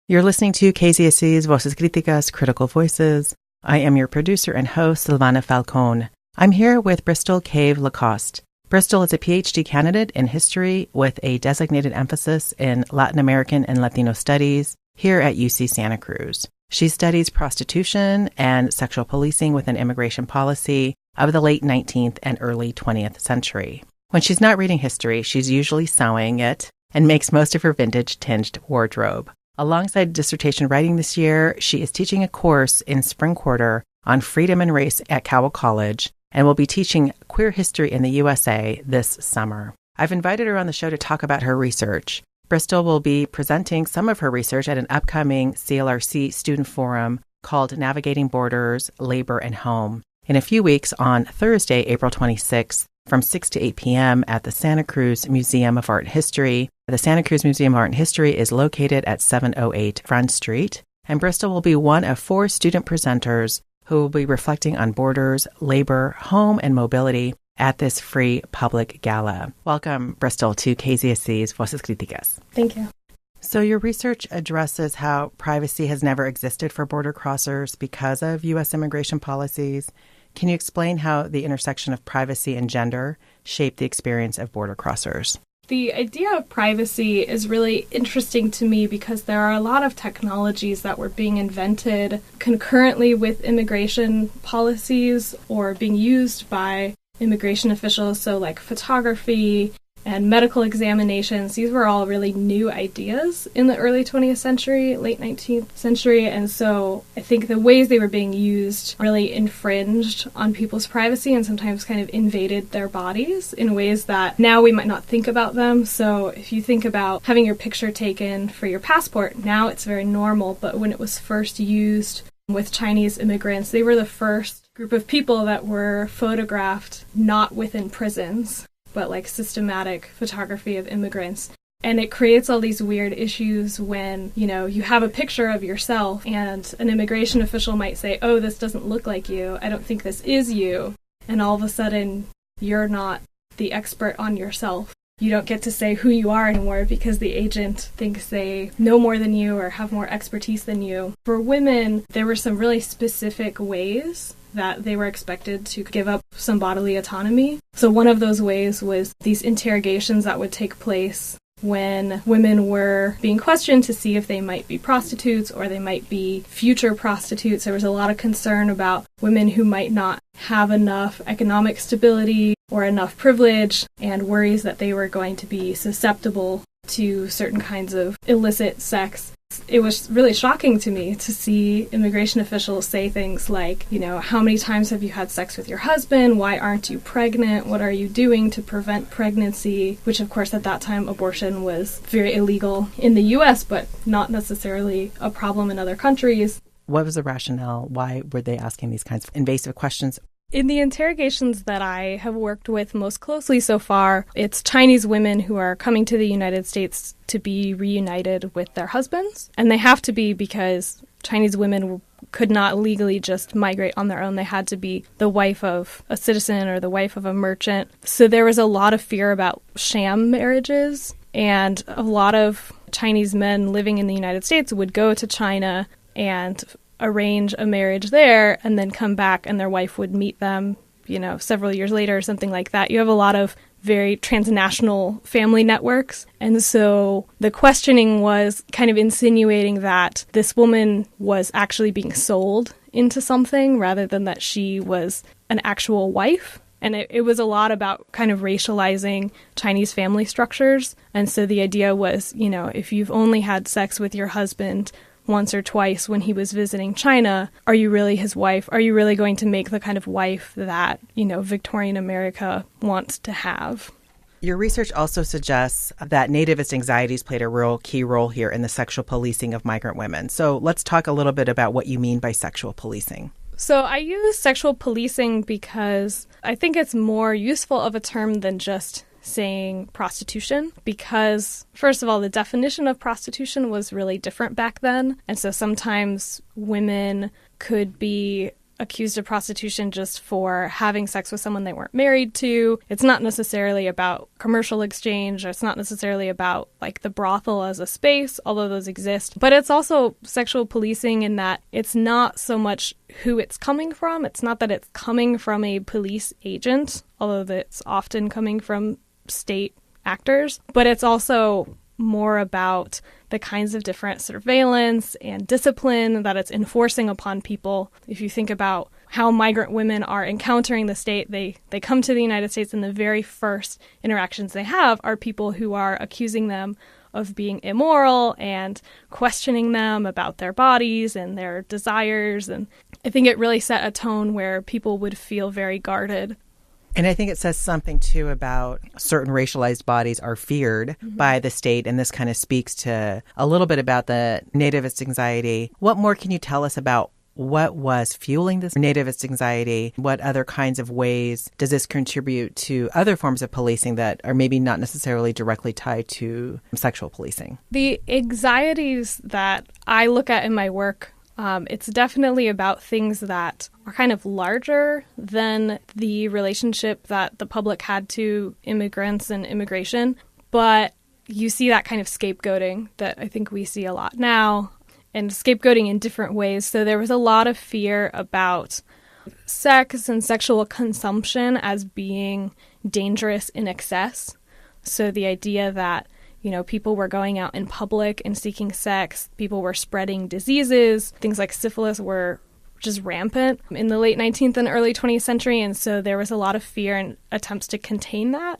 You're listening to KZSC's Voces, Críticas, Critical Voices. I am your producer and host, Silvana Falcone. I'm here with Bristol Cave LaCoste. Bristol is a PhD candidate in history with a designated emphasis in Latin American and Latino studies here at UC Santa Cruz. She studies prostitution and sexual policing within immigration policy of the late 19th and early 20th century. When she's not reading history, she's usually sewing it and makes most of her vintage-tinged wardrobe. Alongside dissertation writing this year, she is teaching a course in spring quarter on freedom and race at Cowell College and will be teaching queer history in the USA this summer. I've invited her on the show to talk about her research. Bristol will be presenting some of her research at an upcoming CLRC student forum called Navigating Borders, Labor, and Home in a few weeks on Thursday, April 26th from 6 to 8 p.m. at the Santa Cruz Museum of Art and History. The Santa Cruz Museum of Art and History is located at 708 Front Street, and Bristol will be one of 4 student presenters who will be reflecting on borders, labor, home, and mobility at this free public gala. Welcome, Bristol, to KZSC's Voces Críticas. Thank you. So your research addresses how privacy has never existed for border crossers because of U.S. immigration policies. Can you explain how the intersection of privacy and gender shaped the experience of border crossers? The idea of privacy is really interesting to me because there are a lot of technologies that were being invented concurrently with immigration policies or being used by immigration officials, so like photography and medical examinations. These were all really new ideas in the early 20th century, late 19th century, and so I think the ways they were being used really infringed on people's privacy and sometimes kind of invaded their bodies in ways that now we might not think about them. So if you think about having your picture taken for your passport, now it's very normal, but when it was first used with Chinese immigrants, they were the first group of people that were photographed not within prisons, but like systematic photography of immigrants. And it creates all these weird issues when, you have a picture of yourself and an immigration official might say, oh, this doesn't look like you. I don't think this is you. And all of a sudden, you're not the expert on yourself. You don't get to say who you are anymore because the agent thinks they know more than you or have more expertise than you. For women, there were some really specific ways that they were expected to give up some bodily autonomy. So one of those ways was these interrogations that would take place when women were being questioned to see if they might be prostitutes or they might be future prostitutes. There was a lot of concern about women who might not have enough economic stability or enough privilege and worries that they were going to be susceptible to certain kinds of illicit sex. It was really shocking to me to see immigration officials say things like, how many times have you had sex with your husband? Why aren't you pregnant? What are you doing to prevent pregnancy? Which, of course, at that time, abortion was very illegal in the U.S., but not necessarily a problem in other countries. What was the rationale? Why were they asking these kinds of invasive questions? In the interrogations that I have worked with most closely so far, it's Chinese women who are coming to the United States to be reunited with their husbands. And they have to be because Chinese women could not legally just migrate on their own. They had to be the wife of a citizen or the wife of a merchant. So there was a lot of fear about sham marriages. And a lot of Chinese men living in the United States would go to China and arrange a marriage there and then come back and their wife would meet them, several years later or something like that. You have a lot of very transnational family networks. And so the questioning was kind of insinuating that this woman was actually being sold into something rather than that she was an actual wife. And it was a lot about kind of racializing Chinese family structures. And so the idea was, if you've only had sex with your husband once or twice when he was visiting China, are you really his wife? Are you really going to make the kind of wife that, Victorian America wants to have? Your research also suggests that nativist anxieties played a real key role here in the sexual policing of migrant women. So let's talk a little bit about what you mean by sexual policing. So I use sexual policing because I think it's more useful of a term than just saying prostitution, because first of all, the definition of prostitution was really different back then. And so sometimes women could be accused of prostitution just for having sex with someone they weren't married to. It's not necessarily about commercial exchange. Or it's not necessarily about like the brothel as a space, although those exist. But it's also sexual policing in that it's not so much who it's coming from. It's not that it's coming from a police agent, although it's often coming from state actors. But it's also more about the kinds of different surveillance and discipline that it's enforcing upon people. If you think about how migrant women are encountering the state, they come to the United States and the very first interactions they have are people who are accusing them of being immoral and questioning them about their bodies and their desires. And I think it really set a tone where people would feel very guarded. And I think it says something, too, about certain racialized bodies are feared by the state. And this kind of speaks to a little bit about the nativist anxiety. What more can you tell us about what was fueling this nativist anxiety? What other kinds of ways does this contribute to other forms of policing that are maybe not necessarily directly tied to sexual policing? The anxieties that I look at in my work, it's definitely about things that are kind of larger than the relationship that the public had to immigrants and immigration. But you see that kind of scapegoating that I think we see a lot now, and scapegoating in different ways. So there was a lot of fear about sex and sexual consumption as being dangerous in excess. So the idea that people were going out in public and seeking sex. People were spreading diseases. Things like syphilis were just rampant in the late 19th and early 20th century. And so there was a lot of fear and attempts to contain that.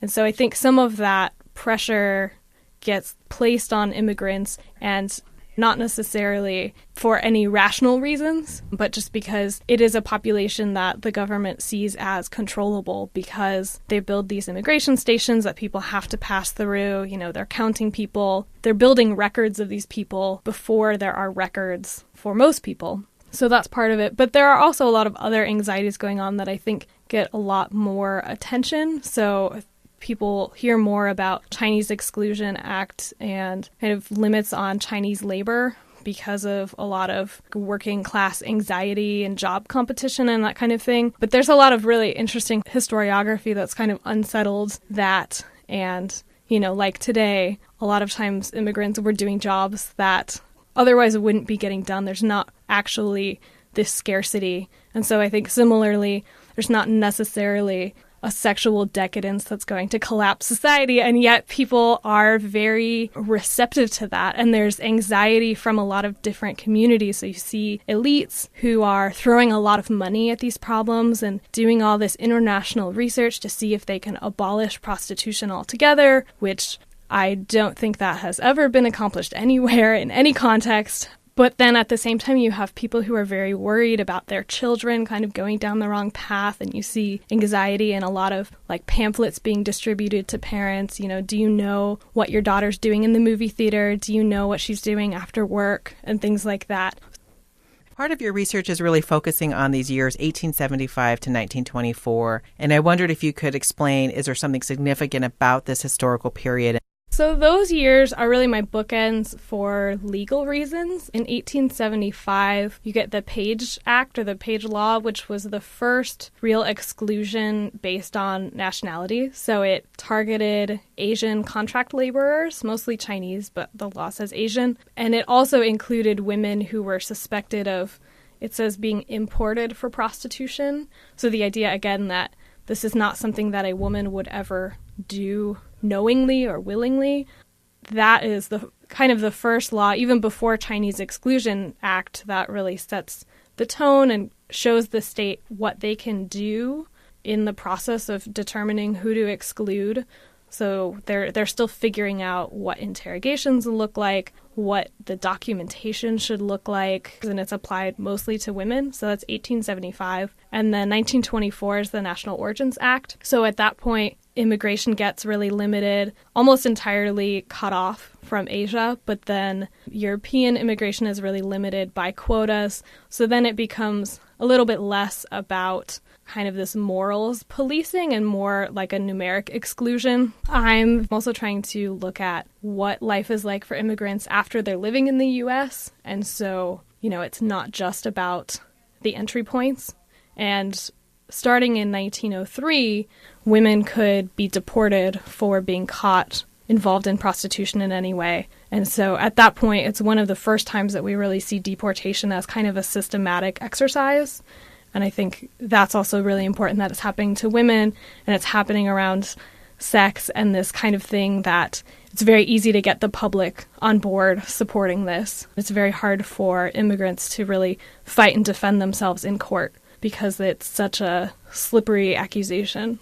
And so I think some of that pressure gets placed on immigrants, and not necessarily for any rational reasons, but just because it is a population that the government sees as controllable because they build these immigration stations that people have to pass through. They're counting people. They're building records of these people before there are records for most people. So that's part of it. But there are also a lot of other anxieties going on that I think get a lot more attention. So people hear more about Chinese Exclusion Act and kind of limits on Chinese labor because of a lot of working class anxiety and job competition and that kind of thing. But there's a lot of really interesting historiography that's kind of unsettled that. And, like today, a lot of times immigrants were doing jobs that otherwise wouldn't be getting done. There's not actually this scarcity. And so I think similarly, there's not necessarily a sexual decadence that's going to collapse society, and yet people are very receptive to that. And there's anxiety from a lot of different communities. So you see elites who are throwing a lot of money at these problems and doing all this international research to see if they can abolish prostitution altogether, which I don't think that has ever been accomplished anywhere in any context. But then at the same time, you have people who are very worried about their children kind of going down the wrong path. And you see anxiety and a lot of pamphlets being distributed to parents. Do you know what your daughter's doing in the movie theater? Do you know what she's doing after work? And things like that. Part of your research is really focusing on these years, 1875 to 1924. And I wondered if you could explain, is there something significant about this historical period? So those years are really my bookends for legal reasons. In 1875, you get the Page Act or the Page Law, which was the first real exclusion based on nationality. So it targeted Asian contract laborers, mostly Chinese, but the law says Asian. And it also included women who were suspected of, it says, being imported for prostitution. So the idea, again, that this is not something that a woman would ever do knowingly or willingly. That is the kind of the first law, even before Chinese Exclusion Act, that really sets the tone and shows the state what they can do in the process of determining who to exclude. So they're still figuring out what interrogations look like, what the documentation should look like, and it's applied mostly to women. So that's 1875. And then 1924 is the National Origins Act. So at that point, immigration gets really limited, almost entirely cut off from Asia, but then European immigration is really limited by quotas. So then it becomes a little bit less about kind of this morals policing and more like a numeric exclusion. I'm also trying to look at what life is like for immigrants after they're living in the U.S. And so, it's not just about the entry points. And starting in 1903, women could be deported for being caught involved in prostitution in any way. And so at that point, it's one of the first times that we really see deportation as kind of a systematic exercise. And I think that's also really important that it's happening to women and it's happening around sex and this kind of thing that it's very easy to get the public on board supporting this. It's very hard for immigrants to really fight and defend themselves in court because it's such a slippery accusation.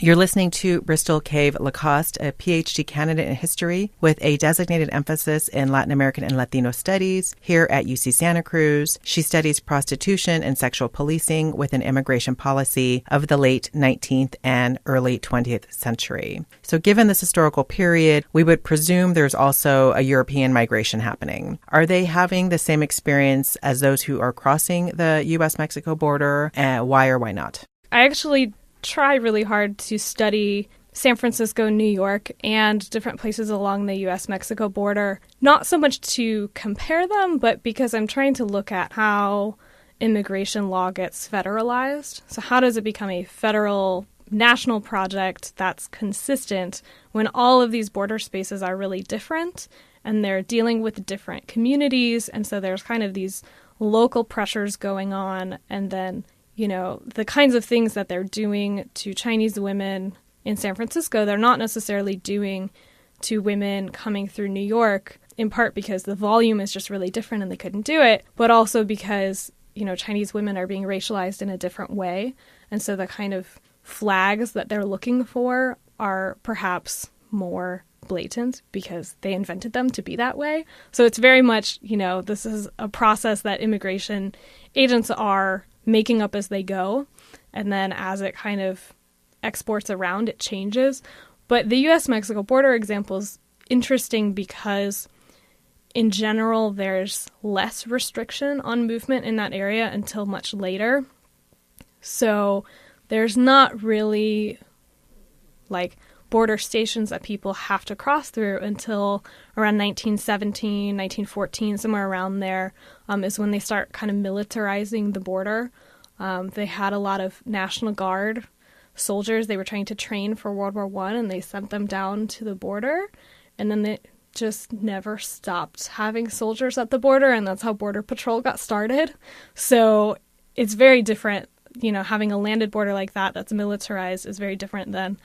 You're listening to Bristol Cave LaCoste, a PhD candidate in history with a designated emphasis in Latin American and Latino studies here at UC Santa Cruz. She studies prostitution and sexual policing with an immigration policy of the late 19th and early 20th century. So given this historical period, we would presume there's also a European migration happening. Are they having the same experience as those who are crossing the U.S.-Mexico border? Why or why not? I actually try really hard to study San Francisco, New York, and different places along the U.S.-Mexico border, not so much to compare them, but because I'm trying to look at how immigration law gets federalized. So how does it become a federal national project that's consistent when all of these border spaces are really different and they're dealing with different communities, and so there's kind of these local pressures going on, and then the kinds of things that they're doing to Chinese women in San Francisco, they're not necessarily doing to women coming through New York, in part because the volume is just really different and they couldn't do it, but also because, Chinese women are being racialized in a different way. And so the kind of flags that they're looking for are perhaps more blatant because they invented them to be that way. So it's very much, this is a process that immigration agents are making up as they go, and then as it kind of exports around, it changes. But the U.S.-Mexico border example is interesting because in general there's less restriction on movement in that area until much later. So there's not really border stations that people have to cross through until around 1917, 1914, somewhere around there, is when they start kind of militarizing the border. They had a lot of National Guard soldiers they were trying to train for World War I, and they sent them down to the border, and then they just never stopped having soldiers at the border, and that's how Border Patrol got started. So it's very different, having a landed border like that that's militarized is very different than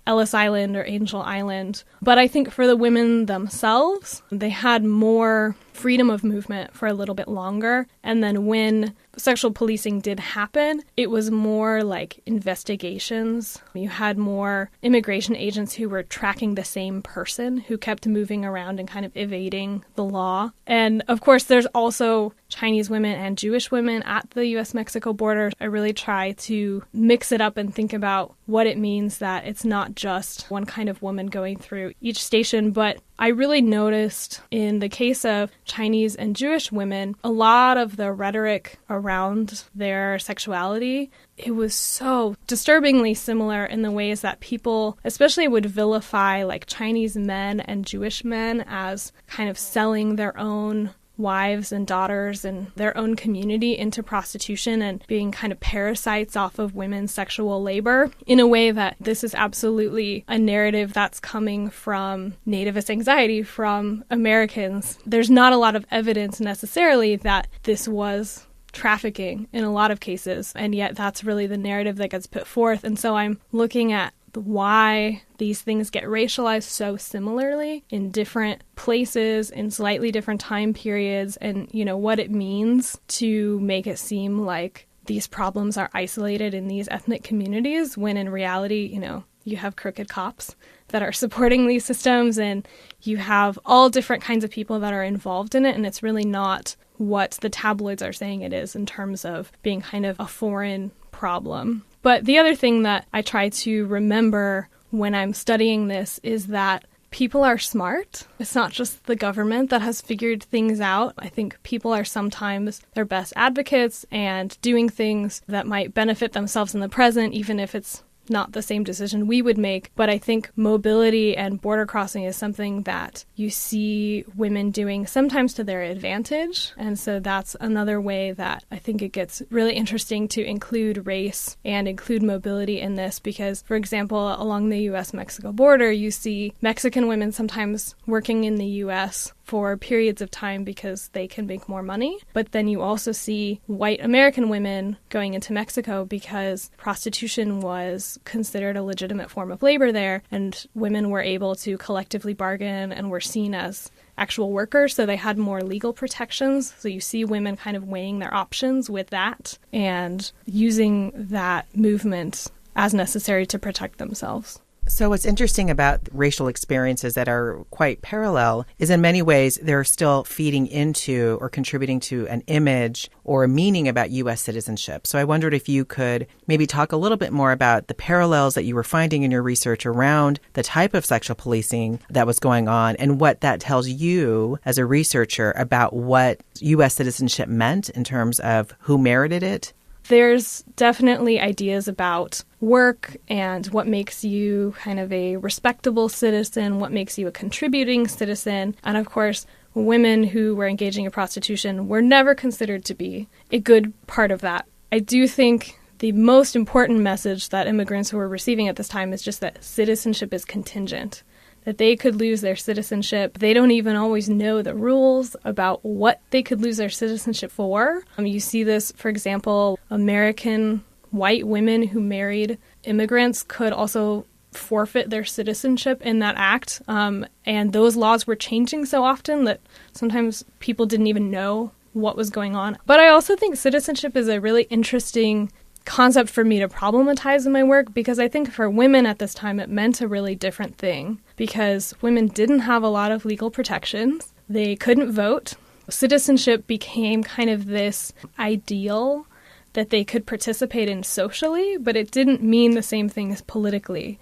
Ellis Island or Angel Island. But I think for the women themselves, they had more freedom of movement for a little bit longer. And then when sexual policing did happen, it was more like investigations. You had more immigration agents who were tracking the same person who kept moving around and kind of evading the law. And of course, there's also Chinese women and Jewish women at the U.S.-Mexico border. I really try to mix it up and think about what it means that it's not just one kind of woman going through each station. But I really noticed in the case of Chinese and Jewish women, a lot of the rhetoric around their sexuality, it was so disturbingly similar in the ways that people especially would vilify Chinese men and Jewish men as kind of selling their own wives and daughters and their own community into prostitution and being kind of parasites off of women's sexual labor, in a way that this is absolutely a narrative that's coming from nativist anxiety from Americans. There's not a lot of evidence necessarily that this was trafficking in a lot of cases, and yet that's really the narrative that gets put forth. And so I'm looking at why these things get racialized so similarly in different places, in slightly different time periods, and, what it means to make it seem like these problems are isolated in these ethnic communities, when in reality, you have crooked cops that are supporting these systems, and you have all different kinds of people that are involved in it, and it's really not what the tabloids are saying it is in terms of being kind of a foreign problem. But the other thing that I try to remember when I'm studying this is that people are smart. It's not just the government that has figured things out. I think people are sometimes their best advocates and doing things that might benefit themselves in the present, even if it's, not the same decision we would make, but I think mobility and border crossing is something that you see women doing sometimes to their advantage. And so that's another way that I think it gets really interesting to include race and include mobility in this because, for example, along the U.S.-Mexico border, you see Mexican women sometimes working in the U.S. for periods of time because they can make more money. But then you also see white American women going into Mexico because prostitution was considered a legitimate form of labor there, and women were able to collectively bargain and were seen as actual workers, so they had more legal protections. So you see women kind of weighing their options with that and using that movement as necessary to protect themselves. So what's interesting about racial experiences that are quite parallel is in many ways they're still feeding into or contributing to an image or a meaning about U.S. citizenship. So I wondered if you could maybe talk a little bit more about the parallels that you were finding in your research around the type of sexual policing that was going on and what that tells you as a researcher about what U.S. citizenship meant in terms of who merited it. There's definitely ideas about work and what makes you kind of a respectable citizen, what makes you a contributing citizen. And of course, women who were engaging in prostitution were never considered to be a good part of that. I do think the most important message that immigrants were receiving at this time is just that citizenship is contingent, that they could lose their citizenship. They don't even always know the rules about what they could lose their citizenship for. You see this, for example, American white women who married immigrants could also forfeit their citizenship in that act. And those laws were changing so often that sometimes people didn't even know what was going on. But I also think citizenship is a really interesting concept for me to problematize in my work because I think for women at this time it meant a really different thing because women didn't have a lot of legal protections. They couldn't vote. Citizenship became kind of this ideal that they could participate in socially, but it didn't mean the same thing as politically.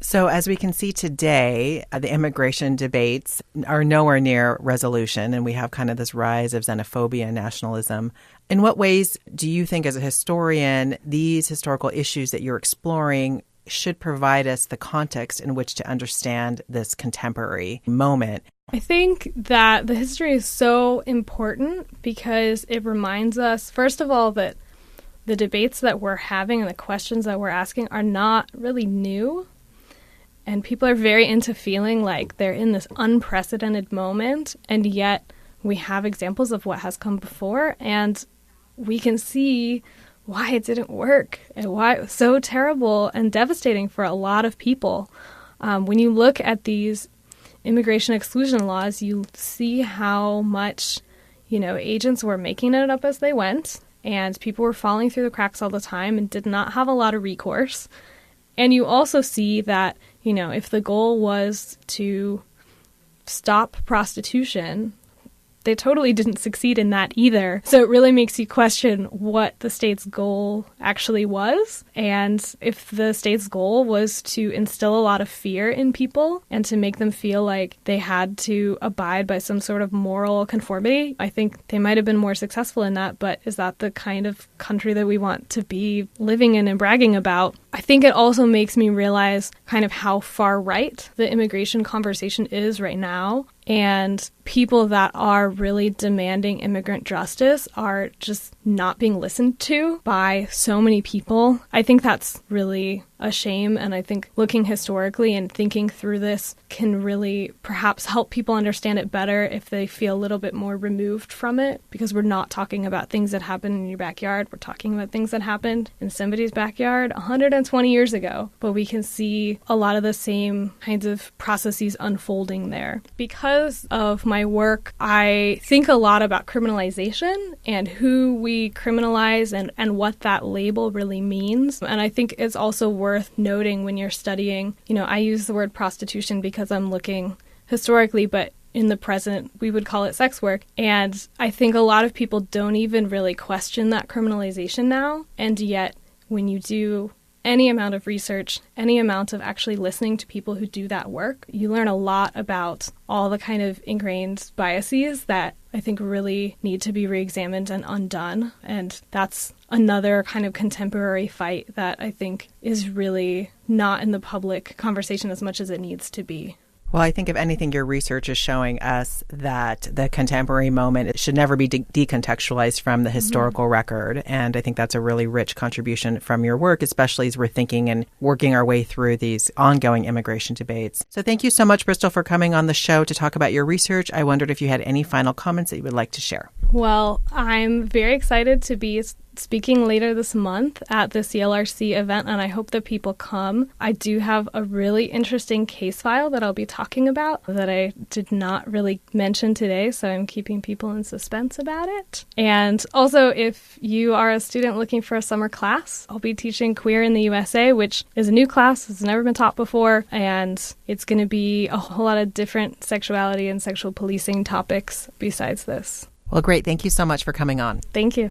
So as we can see today, the immigration debates are nowhere near resolution, and we have kind of this rise of xenophobia and nationalism. In what ways do you think, as a historian, these historical issues that you're exploring should provide us the context in which to understand this contemporary moment? I think that the history is so important because it reminds us, first of all, that the debates that we're having and the questions that we're asking are not really new. And people are very into feeling like they're in this unprecedented moment, and yet we have examples of what has come before, and we can see why it didn't work and why it was so terrible and devastating for a lot of people. When you look at these immigration exclusion laws, you see how much, agents were making it up as they went, and people were falling through the cracks all the time and did not have a lot of recourse. And you also see that, if the goal was to stop prostitution, they totally didn't succeed in that either. So it really makes you question what the state's goal actually was. And if the state's goal was to instill a lot of fear in people and to make them feel like they had to abide by some sort of moral conformity, I think they might have been more successful in that. But is that the kind of country that we want to be living in and bragging about? I think it also makes me realize kind of how far right the immigration conversation is right now. And people that are really demanding immigrant justice are just not being listened to by so many people. I think that's really a shame. And I think looking historically and thinking through this can really perhaps help people understand it better if they feel a little bit more removed from it, because we're not talking about things that happened in your backyard. We're talking about things that happened in somebody's backyard 120 years ago. But we can see a lot of the same kinds of processes unfolding there. Because of my work, I think a lot about criminalization and who we criminalize and what that label really means. And I think it's also worth noting when you're studying, I use the word prostitution because I'm looking historically, but in the present, we would call it sex work. And I think a lot of people don't even really question that criminalization now. And yet, when you do any amount of research, any amount of actually listening to people who do that work, you learn a lot about all the kind of ingrained biases that I think really need to be re-examined and undone. And that's another kind of contemporary fight that I think is really not in the public conversation as much as it needs to be. Well, I think if anything, your research is showing us that the contemporary moment should never be decontextualized from the historical record. And I think that's a really rich contribution from your work, especially as we're thinking and working our way through these ongoing immigration debates. So thank you so much, Bristol, for coming on the show to talk about your research. I wondered if you had any final comments that you would like to share. Well, I'm very excited to be speaking later this month at the CLRC event, and I hope that people come. I do have a really interesting case file that I'll be talking about that I did not really mention today, so I'm keeping people in suspense about it. And also, if you are a student looking for a summer class, I'll be teaching Queer in the USA, which is a new class. It's never been taught before, and it's going to be a whole lot of different sexuality and sexual policing topics besides this. Well, great. Thank you so much for coming on. Thank you.